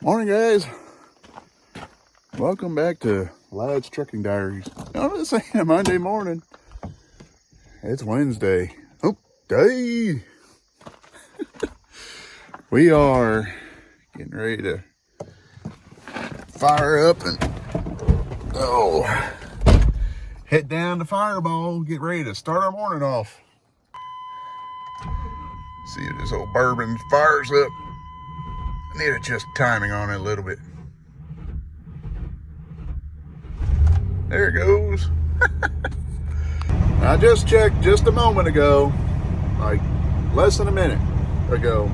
Morning, guys. Welcome back to Lad's Trucking Diaries. I'm just saying, Monday morning. It's Wednesday. Oh, day. We are getting ready to fire up and head down to Fireball. Get ready to start our morning off. See if this old bourbon fires up. I need to adjust timing on it a little bit. There it goes. I just checked just a moment ago, like less than a minute ago.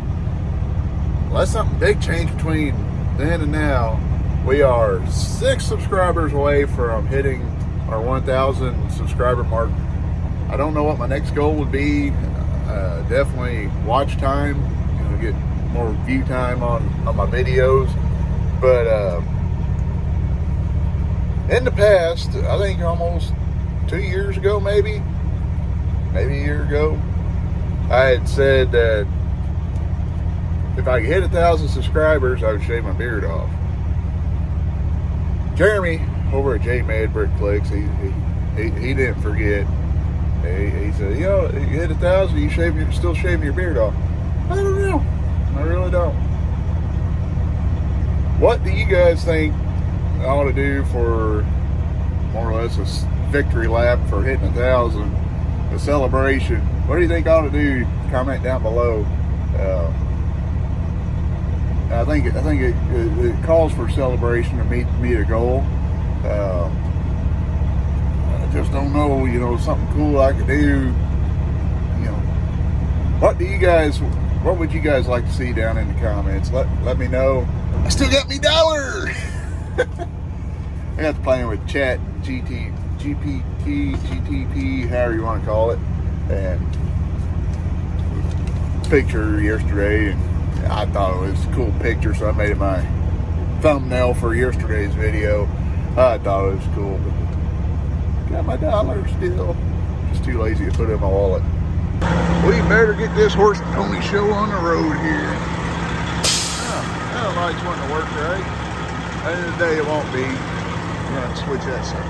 Unless something big changed between then and now, we are 6 subscribers away from hitting our 1,000 subscriber mark. I don't know what my next goal would be. Definitely watch time, get more view time on my videos. But in the past, I think almost 2 years ago, maybe a year ago, I had said that if I could hit 1,000 subscribers, I would shave my beard off. Jeremy over at J Mad Brick Clicks, he didn't forget. He said, you hit 1,000, you still shaving your beard off. I don't know. I really don't. What do you guys think I ought to do for more or less a victory lap for hitting 1,000, a celebration? What do you think I ought to do? Comment down below. I think it calls for celebration to meet a goal. I just don't know, something cool I could do. What would you guys like to see down in the comments? Let me know. I still got me dollar. I got to playing with Chat GPT, GTP, however you want to call it, and picture yesterday, and I thought it was a cool picture, so I made it my thumbnail for yesterday's video. I thought it was cool, but got my dollar still. Just too lazy to put it in my wallet. We better get this horse and pony show on the road here. That light's wanting to work right. At the end of the day, it won't be. I'm going to switch that sucker out.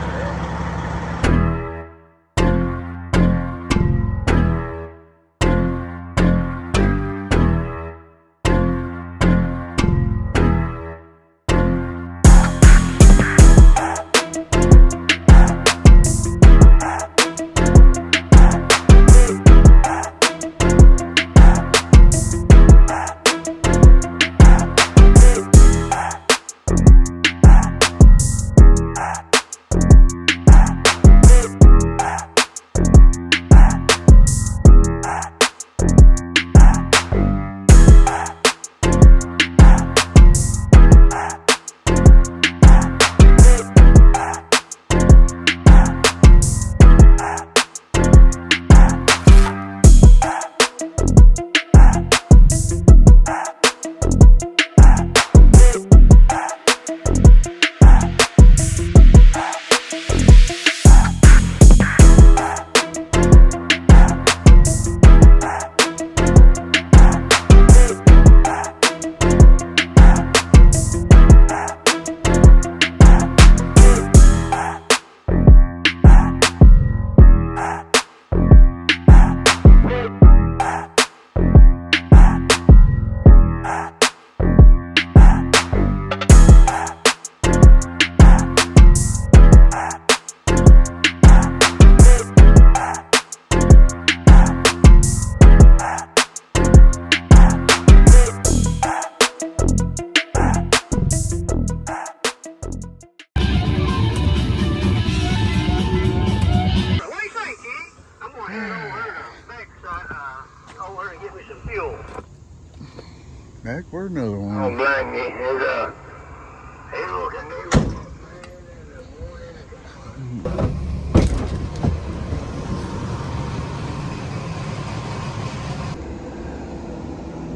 Heck, where's another one? Oh, blind me.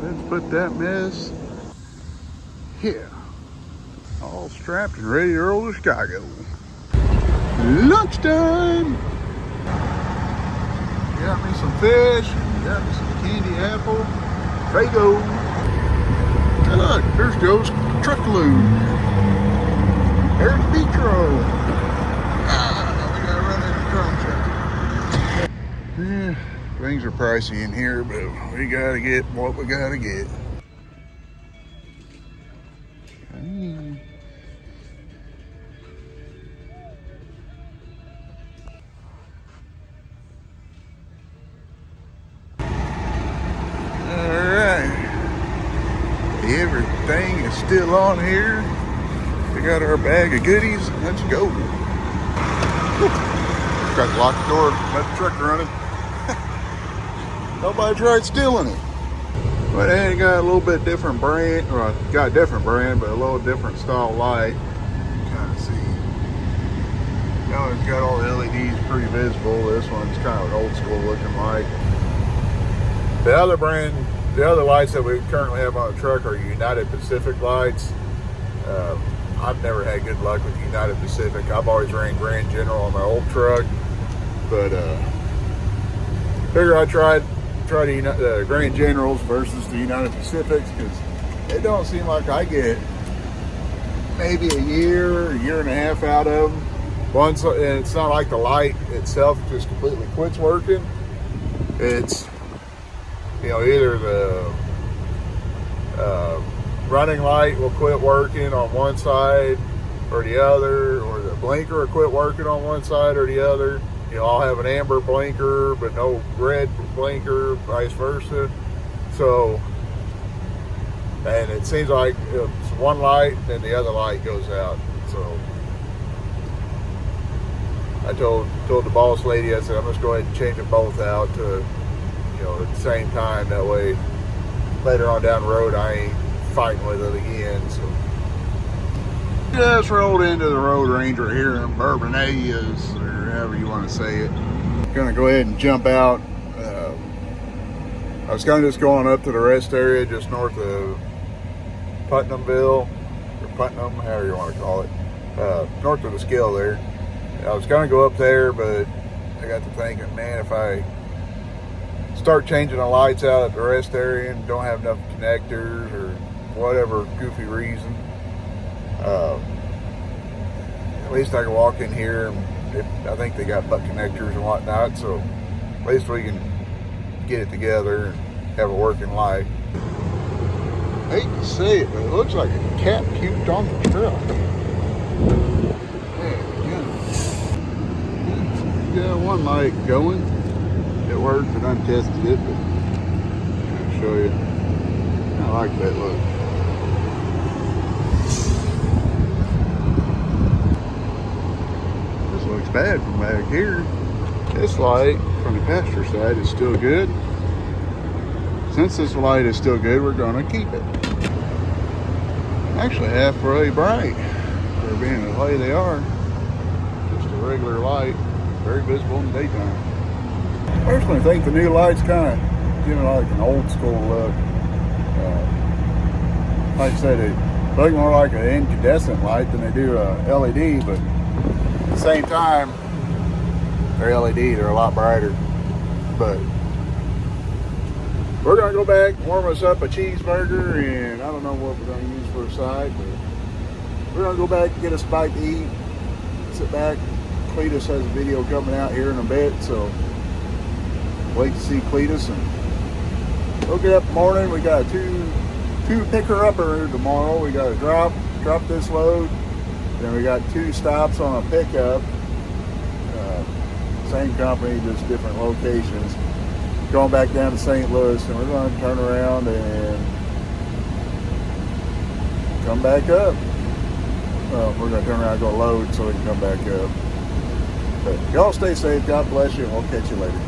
Let's put that mess here. All strapped and ready to roll to Chicago. Lunchtime! Got me some fish, got me some candy apple. Prego. Look, there's Joe's truckload. There's Petro. We gotta run in the drum truck. Yeah, things are pricey in here, but we gotta get what we gotta get. Everything is still on here. We got our bag of goodies. Let's go. Got to lock the door, let the truck running. Nobody tried stealing it. But it got a little bit different brand, or got a different brand, but a little different style light. Kind of see. You know, it's got all the LEDs pretty visible. This one's kind of an old school looking light. The other brand, the other lights that we currently have on the truck are United Pacific lights. I've never had good luck with United Pacific. I've always ran Grand General on my old truck, but figure I tried the Grand Generals versus the United Pacifics, because it don't seem like I get maybe a year and a half out of them. Once, and it's not like the light itself just completely quits working. It's, you know, either the running light will quit working on one side or the other, or the blinker will quit working on one side or the other. You know, I'll have an amber blinker but no red blinker, vice versa. So, and it seems like it's one light and the other light goes out. So I told the boss lady, I said, I'm just going to change them both out to, you know, at the same time. That way later on down the road I ain't fighting with it again. So just rolled into the Road Ranger here in Bourbonnais, or however you want to say it. Gonna go ahead and jump out. I was kind of just going up to the rest area just north of Putnamville, or Putnam, however you want to call it, north of the scale there. I was gonna go up there, but I got to thinking, man, if I start changing the lights out at the rest area and don't have enough connectors or whatever goofy reason, at least I can walk in here and I think they got butt connectors and whatnot, so at least we can get it together and have a working light. I hate to say it, but it looks like a cat puked on the truck. Yeah, one light going. It works, and I tested it, but I'll show you. I like that look. This looks bad from back here. This light from the passenger side is still good. Since this light is still good, we're going to keep it. Actually halfway bright for being the way they are. Just a regular light, very visible in the daytime. Personally, I think the new lights kind of give it like an old school look. Like I said, they look more like an incandescent light than they do a LED, but at the same time, they're LED, they're a lot brighter. But we're gonna go back, warm us up a cheeseburger, and I don't know what we're gonna use for a side, but we're gonna go back and get us a bite to eat, sit back. Cletus has a video coming out here in a bit, so wait to see Cletus. And we'll get up in the morning. We got two picker-upper tomorrow. We got to drop this load. Then we got 2 stops on a pickup. Same company, just different locations. Going back down to St. Louis, and we're going to turn around and come back up. We're going to turn around and go load so we can come back up. But y'all stay safe. God bless you, and we'll catch you later.